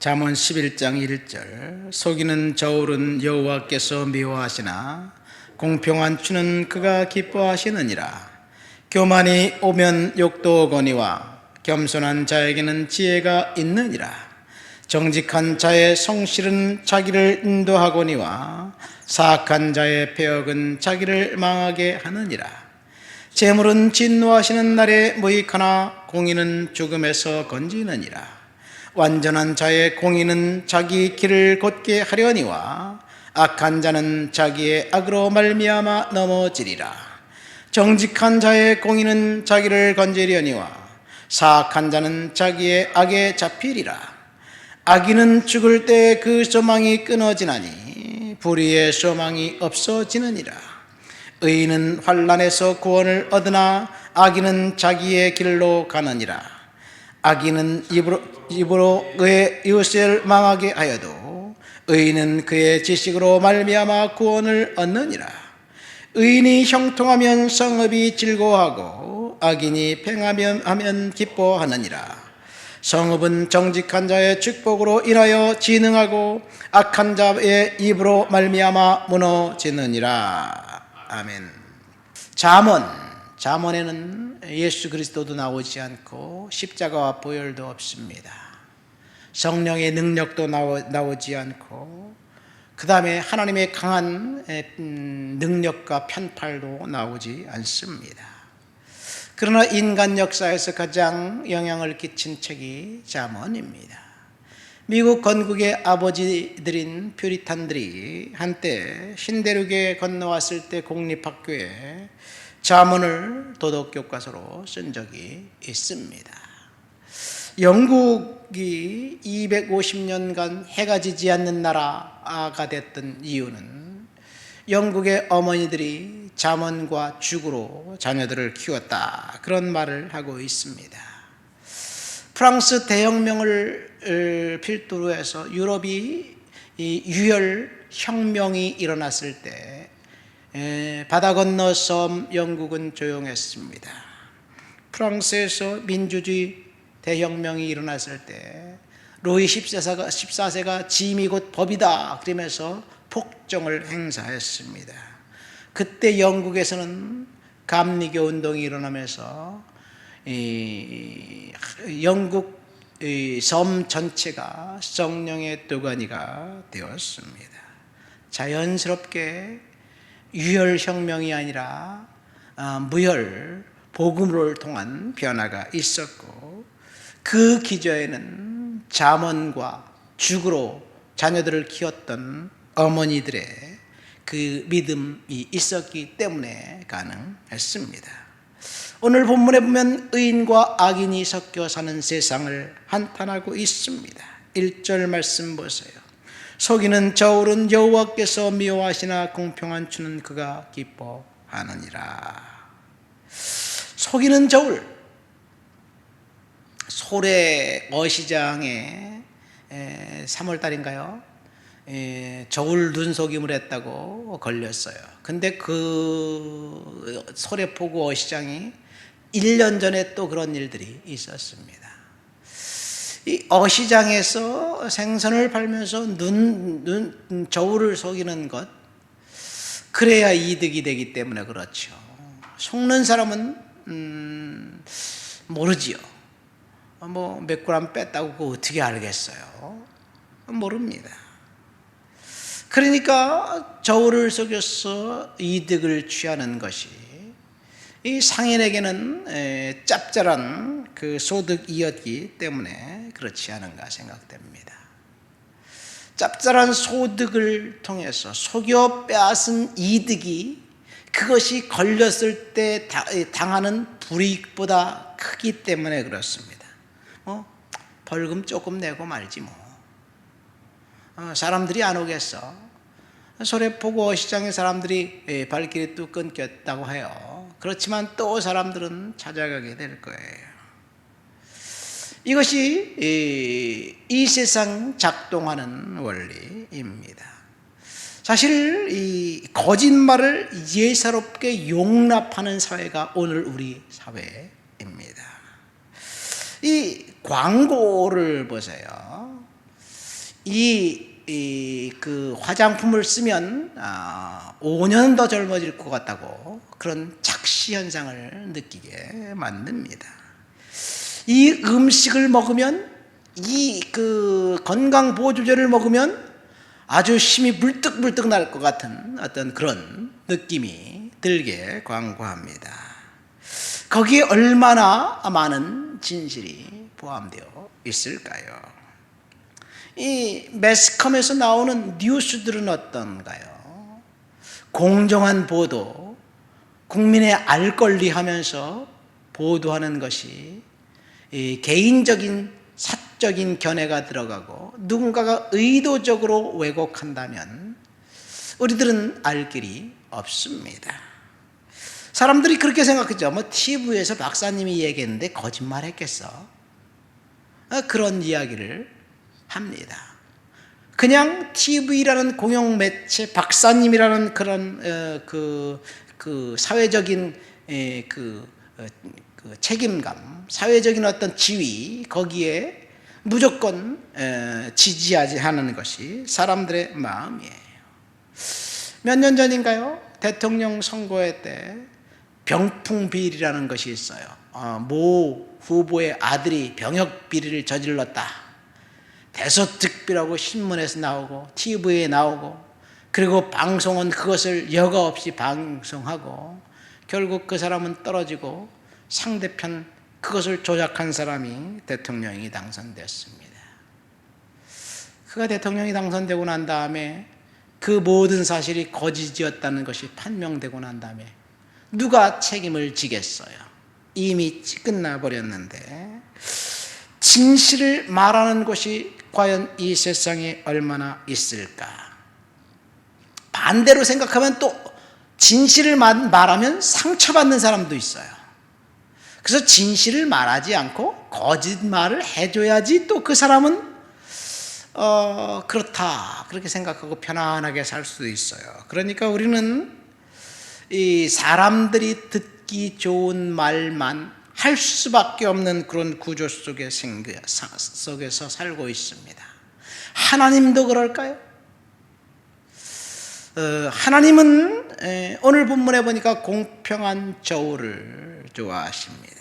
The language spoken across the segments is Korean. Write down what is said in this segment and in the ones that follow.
잠언 11장 1절 속이는 저울은 여호와께서 미워하시나 공평한 추는 그가 기뻐하시느니라. 교만이 오면 욕도 오거니와 겸손한 자에게는 지혜가 있느니라. 정직한 자의 성실은 자기를 인도하거니와 사악한 자의 배역은 자기를 망하게 하느니라. 재물은 진노하시는 날에 무익하나 공의는 죽음에서 건지느니라. 완전한 자의 공의는 자기 길을 곧게 하려니와 악한 자는 자기의 악으로 말미암아 넘어지리라. 정직한 자의 공의는 자기를 건지려니와 사악한 자는 자기의 악에 잡히리라. 악인은 죽을 때 그 소망이 끊어지나니 불의의 소망이 없어지느니라. 의인은 환난에서 구원을 얻으나 악인은 자기의 길로 가느니라. 악인은 입으로 그의 이웃을 망하게 하여도 의인은 그의 지식으로 말미암아 구원을 얻느니라. 의인이 형통하면 성읍이 즐거워하고 악인이 팽하면 기뻐하느니라. 성읍은 정직한 자의 축복으로 인하여 진흥하고 악한 자의 입으로 말미암아 무너지느니라. 아멘. 잠언에는 예수 그리스도도 나오지 않고 십자가와 보혈도 없습니다. 성령의 능력도 나오지 않고 그 다음에 하나님의 강한 능력과 편팔도 나오지 않습니다. 그러나 인간 역사에서 가장 영향을 끼친 책이 잠언입니다. 미국 건국의 아버지들인 퓨리탄들이 한때 신대륙에 건너왔을 때 공립학교에 잠언을 도덕교과서로 쓴 적이 있습니다. 영국이 250년간 해가 지지 않는 나라가 됐던 이유는 영국의 어머니들이 잠언과 죽으로 자녀들을 키웠다, 그런 말을 하고 있습니다. 프랑스 대혁명을 필두로 해서 유럽이 유혈혁명이 일어났을 때 바다 건너 섬 영국은 조용했습니다. 프랑스에서 민주주의 대혁명이 일어났을 때 루이 14세가 짐이 곧 법이다 그러면서 폭정을 행사했습니다. 그때 영국에서는 감리교 운동이 일어나면서 영국 섬 전체가 성령의 도가니가 되었습니다. 자연스럽게 유혈혁명이 아니라 무혈, 복음을 통한 변화가 있었고, 그 기저에는 잠언과 죽으로 자녀들을 키웠던 어머니들의 그 믿음이 있었기 때문에 가능했습니다. 오늘 본문에 보면 의인과 악인이 섞여 사는 세상을 한탄하고 있습니다. 1절 말씀 보세요. 속이는 저울은 여호와께서 미워하시나 공평한 추는 그가 기뻐하느니라. 속이는 저울, 소래 어시장에 3월달인가요? 저울 눈속임을 했다고 걸렸어요. 근데 그 소래포구 어시장이 1년 전에 또 그런 일들이 있었습니다. 이 어시장에서 생선을 팔면서 저울을 속이는 것, 그래야 이득이 되기 때문에 그렇죠. 속는 사람은 모르지요. 몇 그램 뺐다고 그거 어떻게 알겠어요? 모릅니다. 그러니까 저울을 속여서 이득을 취하는 것이 이 상인에게는 짭짤한 그 소득이었기 때문에 그렇지 않은가 생각됩니다. 짭짤한 소득을 통해서 속여 빼앗은 이득이 그것이 걸렸을 때 당하는 불이익보다 크기 때문에 그렇습니다. 벌금 조금 내고 말지 사람들이 안 오겠어. 소래포구 어시장의 사람들이 발길이 뚝 끊겼다고 해요. 그렇지만 또 사람들은 찾아가게 될 거예요. 이것이 이 세상 작동하는 원리입니다. 사실 이 거짓말을 예사롭게 용납하는 사회가 오늘 우리 사회입니다. 이 광고를 보세요. 그 화장품을 쓰면 5년 더 젊어질 것 같다고 그런 착시 현상을 느끼게 만듭니다. 이 음식을 먹으면 그 건강 보조제를 먹으면 아주 힘이 불뜩불뜩 날 것 같은 어떤 그런 느낌이 들게 광고합니다. 거기에 얼마나 많은 진실이 포함되어 있을까요? 이 매스컴에서 나오는 뉴스들은 어떤가요? 공정한 보도, 국민의 알 권리 하면서 보도하는 것이 개인적인 사적인 견해가 들어가고 누군가가 의도적으로 왜곡한다면 우리들은 알 길이 없습니다. 사람들이 그렇게 생각하죠. TV에서 박사님이 얘기했는데 거짓말했겠어? 그런 이야기를 합니다. 그냥 TV라는 공영 매체, 박사님이라는 그런 그 사회적인 그 책임감, 사회적인 어떤 지위, 거기에 무조건 지지하지 않는 것이 사람들의 마음이에요. 몇 년 전인가요? 대통령 선거회 때 병풍 비리라는 것이 있어요. 모 후보의 아들이 병역 비리를 저질렀다. 대서특비라고 신문에서 나오고 TV에 나오고, 그리고 방송은 그것을 여과 없이 방송하고, 결국 그 사람은 떨어지고 상대편 그것을 조작한 사람이 대통령이 당선됐습니다. 그가 대통령이 당선되고 난 다음에 그 모든 사실이 거짓이었다는 것이 판명되고 난 다음에 누가 책임을 지겠어요? 이미 끝나버렸는데, 진실을 말하는 것이 과연 이 세상에 얼마나 있을까? 반대로 생각하면 또 진실을 말하면 상처받는 사람도 있어요. 그래서 진실을 말하지 않고 거짓말을 해줘야지 또 그 사람은 그렇다 그렇게 생각하고 편안하게 살 수도 있어요. 그러니까 우리는 이 사람들이 듣기 좋은 말만 할 수밖에 없는 그런 구조 속에서 살고 있습니다. 하나님도 그럴까요? 하나님은 오늘 본문에 보니까 공평한 저울을 좋아하십니다.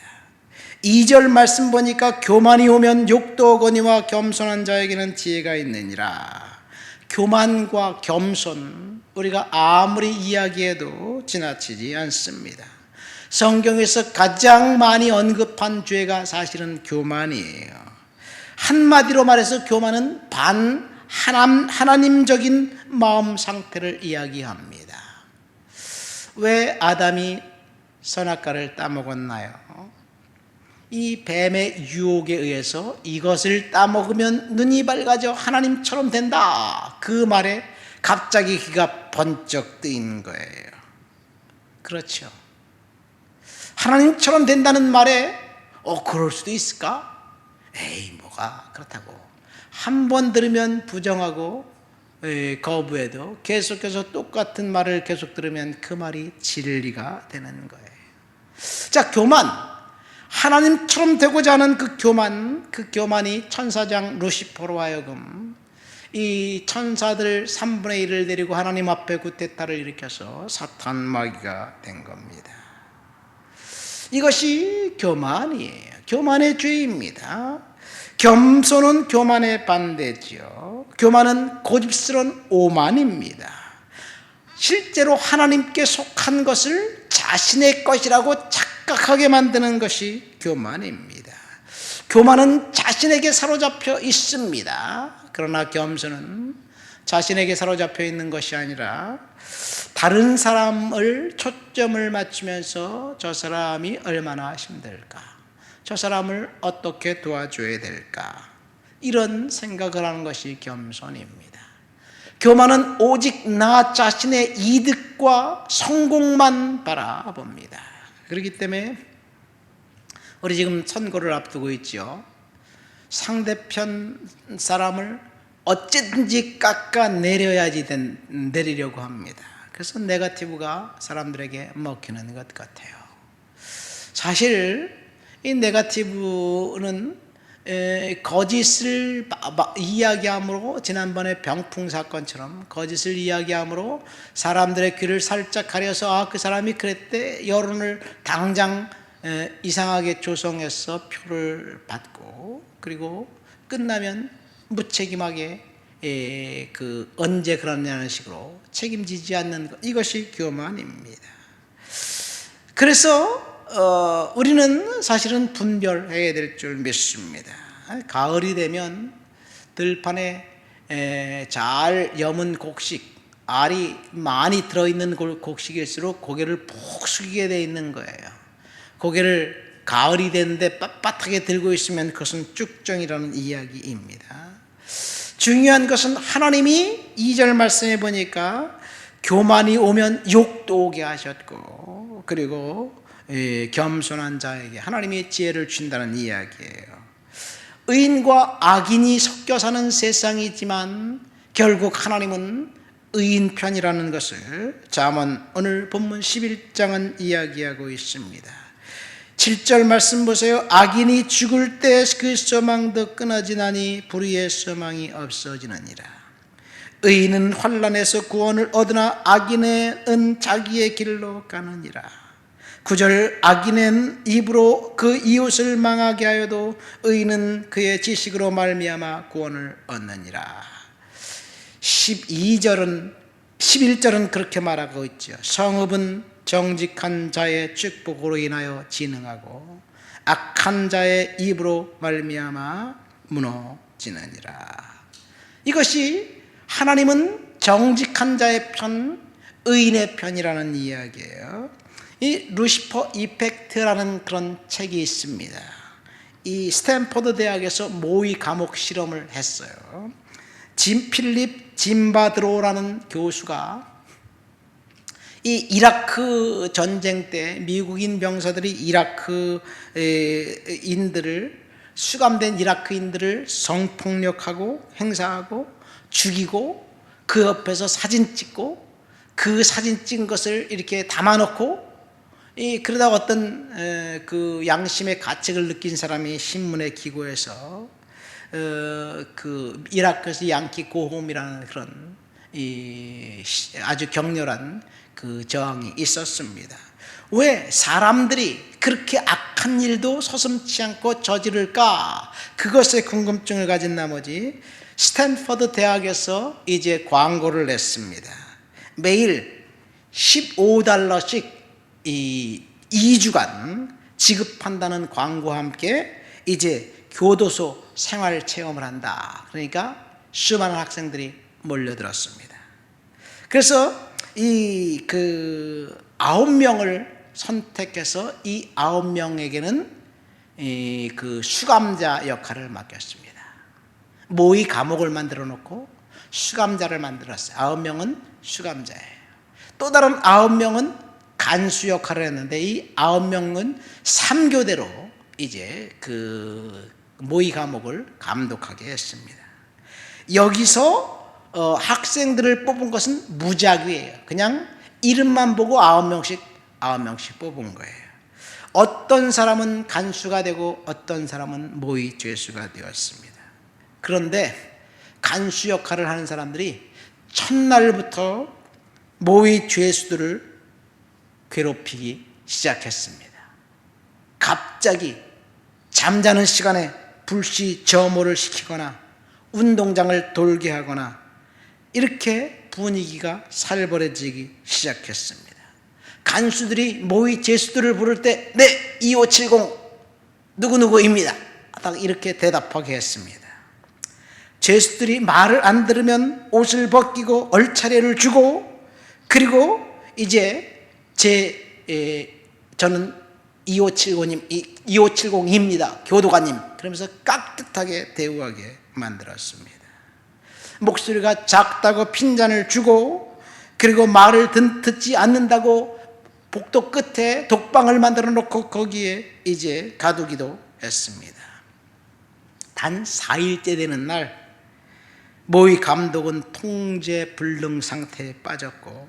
2절 말씀 보니까 교만이 오면 욕도 오거니와 겸손한 자에게는 지혜가 있느니라. 교만과 겸손, 우리가 아무리 이야기해도 지나치지 않습니다. 성경에서 가장 많이 언급한 죄가 사실은 교만이에요. 한마디로 말해서 교만은 하나님적인 마음 상태를 이야기합니다. 왜 아담이 선악과를 따먹었나요? 이 뱀의 유혹에 의해서 이것을 따먹으면 눈이 밝아져 하나님처럼 된다, 그 말에 갑자기 귀가 번쩍 뜨인 거예요. 그렇죠. 하나님처럼 된다는 말에 그럴 수도 있을까? 에이, 뭐가 그렇다고. 한 번 들으면 부정하고 거부해도 계속해서 똑같은 말을 계속 들으면 그 말이 진리가 되는 거예요. 자, 교만, 하나님처럼 되고자 하는 그 교만이 천사장 루시퍼로 하여금 이 천사들 3분의 1을 데리고 하나님 앞에 구태타를 일으켜서 사탄 마귀가 된 겁니다. 이것이 교만이에요. 교만의 죄입니다. 겸손은 교만의 반대지요. 교만은 고집스러운 오만입니다. 실제로 하나님께 속한 것을 자신의 것이라고 착각하게 만드는 것이 교만입니다. 교만은 자신에게 사로잡혀 있습니다. 그러나 겸손은 자신에게 사로잡혀 있는 것이 아니라 다른 사람을 초점을 맞추면서 저 사람이 얼마나 힘들까, 저 사람을 어떻게 도와줘야 될까, 이런 생각을 하는 것이 겸손입니다. 교만은 오직 나 자신의 이득과 성공만 바라봅니다. 그렇기 때문에 우리 지금 선거를 앞두고 있죠. 상대편 사람을 어쨌든지 내리려고 합니다. 그래서 네거티브가 사람들에게 먹히는 것 같아요. 사실 이 네거티브는 거짓을 이야기함으로, 지난번에 병풍 사건처럼 거짓을 이야기함으로 사람들의 귀를 살짝 가려서 그 사람이 그랬대, 여론을 당장 이상하게 조성해서 표를 받고, 그리고 끝나면 무책임하게 언제 그러냐는 식으로 책임지지 않는 것, 이것이 교만입니다. 그래서 우리는 사실은 분별해야 될 줄 믿습니다. 가을이 되면 들판에 잘 여문 곡식, 알이 많이 들어있는 곡식일수록 고개를 푹 숙이게 되어 있는 거예요. 고개를 가을이 됐는데 빳빳하게 들고 있으면 그것은 쭉정이라는 이야기입니다. 중요한 것은 하나님이 2절 말씀해 보니까 교만이 오면 욕도 오게 하셨고, 그리고 겸손한 자에게 하나님이 지혜를 준다는 이야기예요. 의인과 악인이 섞여 사는 세상이지만 결국 하나님은 의인 편이라는 것을 잠언 오늘 본문 11장은 이야기하고 있습니다. 7절 말씀 보세요. 악인이 죽을 때 그 소망도 끊어지나니 불의의 소망이 없어지느니라. 의인은 환난에서 구원을 얻으나 악인은 자기의 길로 가느니라. 9절 악인은 입으로 그 이웃을 망하게 하여도 의인은 그의 지식으로 말미암아 구원을 얻느니라. 11절은 그렇게 말하고 있죠. 성읍은 정직한 자의 축복으로 인하여 진흥하고 악한 자의 입으로 말미암아 무너지느니라. 이것이 하나님은 정직한 자의 편, 의인의 편이라는 이야기예요. 이 루시퍼 이펙트라는 그런 책이 있습니다. 이 스탠퍼드 대학에서 모의 감옥 실험을 했어요. 짐 필립 짐바드로라는 교수가 이 이라크 전쟁 때 미국인 병사들이 수감된 이라크인들을 성폭력하고 행사하고 죽이고, 그 옆에서 사진 찍고, 그 사진 찍은 것을 이렇게 담아놓고, 그러다 어떤 그 양심의 가책을 느낀 사람이 신문에 기고해서 그 이라크에서 양키 고홈이라는 그런 아주 격렬한 그 저항이 있었습니다. 왜 사람들이 그렇게 악한 일도 서슴지 않고 저지를까? 그것에 궁금증을 가진 나머지 스탠퍼드 대학에서 이제 광고를 냈습니다. 매일 $15씩 2주간 지급한다는 광고와 함께 이제 교도소 생활 체험을 한다. 그러니까 수많은 학생들이 몰려들었습니다. 그래서 9명을 선택해서 이 9명에게는 그 수감자 역할을 맡겼습니다. 모의 감옥을 만들어 놓고 수감자를 만들었어요. 9명은 수감자예요. 또 다른 9명은 간수 역할을 했는데, 이 9명은 3교대로 이제 그 모의 감옥을 감독하게 했습니다. 여기서 학생들을 뽑은 것은 무작위예요. 그냥 이름만 보고 9명씩 뽑은 거예요. 어떤 사람은 간수가 되고 어떤 사람은 모의 죄수가 되었습니다. 그런데 간수 역할을 하는 사람들이 첫날부터 모의 죄수들을 괴롭히기 시작했습니다. 갑자기 잠자는 시간에 불시 점호를 시키거나 운동장을 돌게 하거나, 이렇게 분위기가 살벌해지기 시작했습니다. 간수들이 모의 죄수들을 부를 때 네, 2570 누구누구입니다, 딱 이렇게 대답하게 했습니다. 죄수들이 말을 안 들으면 옷을 벗기고 얼차례를 주고, 그리고 이제 저는 2570입니다, 교도관님, 그러면서 깍듯하게 대우하게 만들었습니다. 목소리가 작다고 핀잔을 주고, 그리고 말을 듣지 않는다고 복도 끝에 독방을 만들어 놓고 거기에 이제 가두기도 했습니다. 단 4일째 되는 날 모의 감독은 통제 불능 상태에 빠졌고,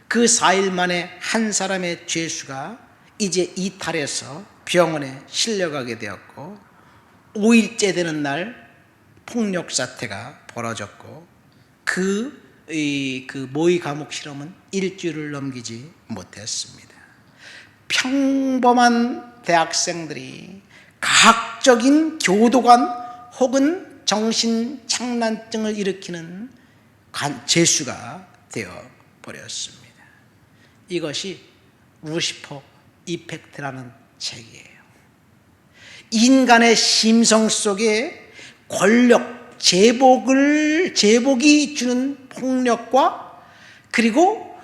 그 4일 만에 한 사람의 죄수가 이제 이탈해서 병원에 실려가게 되었고, 5일째 되는 날 폭력 사태가 벌어졌고 그 모의 과목 실험은 일주일을 넘기지 못했습니다. 평범한 대학생들이 과학적인 교도관 혹은 정신착란증을 일으키는 죄수가 되어 버렸습니다. 이것이 루시퍼 이펙트라는 책이에요. 인간의 심성 속에 권력, 제복이 주는 폭력과 그리고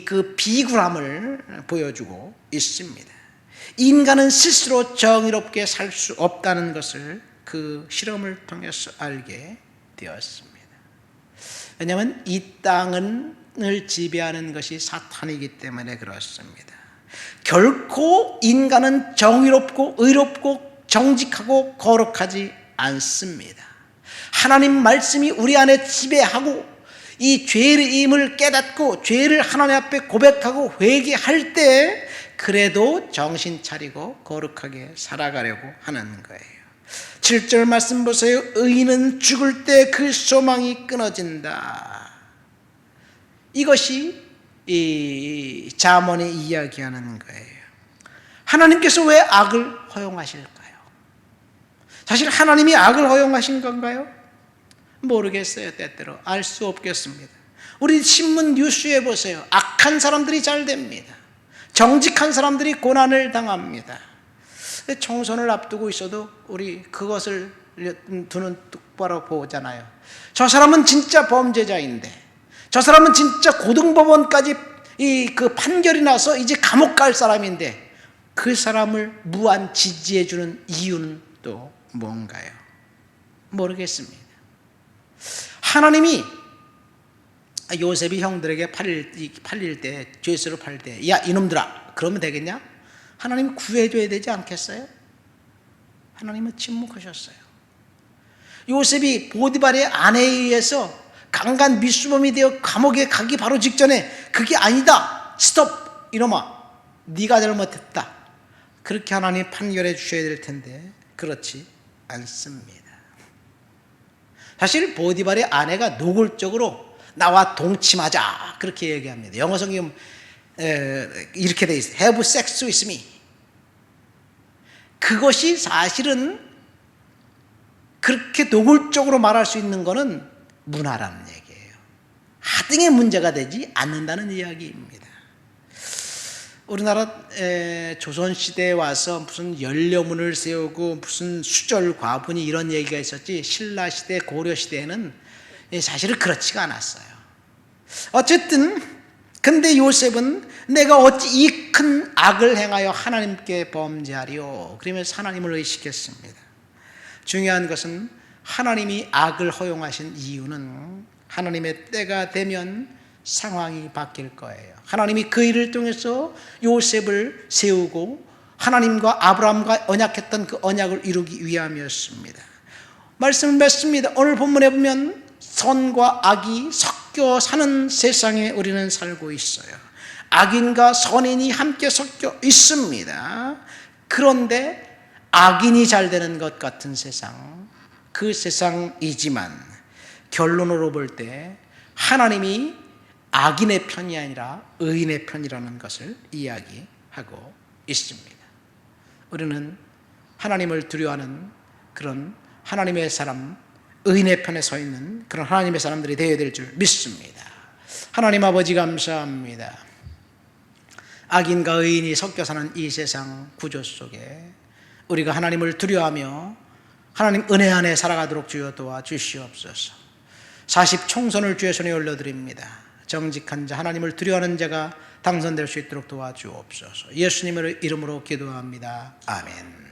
그 비굴함을 보여주고 있습니다. 인간은 스스로 정의롭게 살 수 없다는 것을 그 실험을 통해서 알게 되었습니다. 왜냐하면 이 땅을 지배하는 것이 사탄이기 때문에 그렇습니다. 결코 인간은 정의롭고 의롭고 정직하고 거룩하지 않습니다. 하나님 말씀이 우리 안에 지배하고 이 죄임을 깨닫고 죄를 하나님 앞에 고백하고 회개할 때 그래도 정신 차리고 거룩하게 살아가려고 하는 거예요. 7절 말씀 보세요. 의인은 죽을 때 그 소망이 끊어진다. 이것이 이 잠언이 이야기하는 거예요. 하나님께서 왜 악을 허용하실까요? 사실 하나님이 악을 허용하신 건가요? 모르겠어요. 때때로 알 수 없겠습니다. 우리 신문 뉴스에 보세요. 악한 사람들이 잘 됩니다. 정직한 사람들이 고난을 당합니다. 총선을 앞두고 있어도 우리 그것을 두는 똑바로 보잖아요. 저 사람은 진짜 범죄자인데, 저 사람은 진짜 고등법원까지 그 판결이 나서 이제 감옥 갈 사람인데 그 사람을 무한 지지해 주는 이유는 또 뭔가요? 모르겠습니다. 하나님이 요셉이 형들에게 팔릴 때, 죄수로 팔릴 때, 야 이놈들아 그러면 되겠냐? 하나님이 구해줘야 되지 않겠어요? 하나님은 침묵하셨어요. 요셉이 보디발의 아내에 의해서 강간 미수범이 되어 감옥에 가기 바로 직전에 그게 아니다, 스톱, 이놈아 네가 잘못했다, 그렇게 하나님 판결해 주셔야 될 텐데 그렇지 않습니다. 사실 보디발의 아내가 노골적으로 나와 동침하자 그렇게 얘기합니다. 영어 성경 이렇게 돼 있어요. Have sex with me. 그것이 사실은 그렇게 노골적으로 말할 수 있는 것은 문화라는 얘기예요. 하등의 문제가 되지 않는다는 이야기입니다. 우리나라 조선시대에 와서 무슨 연료문을 세우고 무슨 수절 과분이 이런 얘기가 있었지, 신라시대 고려시대에는 사실은 그렇지가 않았어요. 어쨌든 근데 요셉은 내가 어찌 이 큰 악을 행하여 하나님께 범죄하리요, 그러면서 하나님을 의식했습니다. 중요한 것은 하나님이 악을 허용하신 이유는 하나님의 때가 되면 상황이 바뀔 거예요. 하나님이 그 일을 통해서 요셉을 세우고 하나님과 아브라함과 언약했던 그 언약을 이루기 위함이었습니다. 말씀을 맺습니다. 오늘 본문에 보면 선과 악이 섞여 사는 세상에 우리는 살고 있어요. 악인과 선인이 함께 섞여 있습니다. 그런데 악인이 잘 되는 것 같은 세상, 그 세상이지만 결론으로 볼 때 하나님이 악인의 편이 아니라 의인의 편이라는 것을 이야기하고 있습니다. 우리는 하나님을 두려워하는 그런 하나님의 사람, 의인의 편에 서 있는 그런 하나님의 사람들이 되어야 될 줄 믿습니다. 하나님 아버지 감사합니다. 악인과 의인이 섞여 사는 이 세상 구조 속에 우리가 하나님을 두려워하며 하나님 은혜 안에 살아가도록 주여 도와주시옵소서. 40 총선을 주의 손에 올려드립니다. 정직한 자, 하나님을 두려워하는 자가 당선될 수 있도록 도와주옵소서. 예수님의 이름으로 기도합니다. 아멘.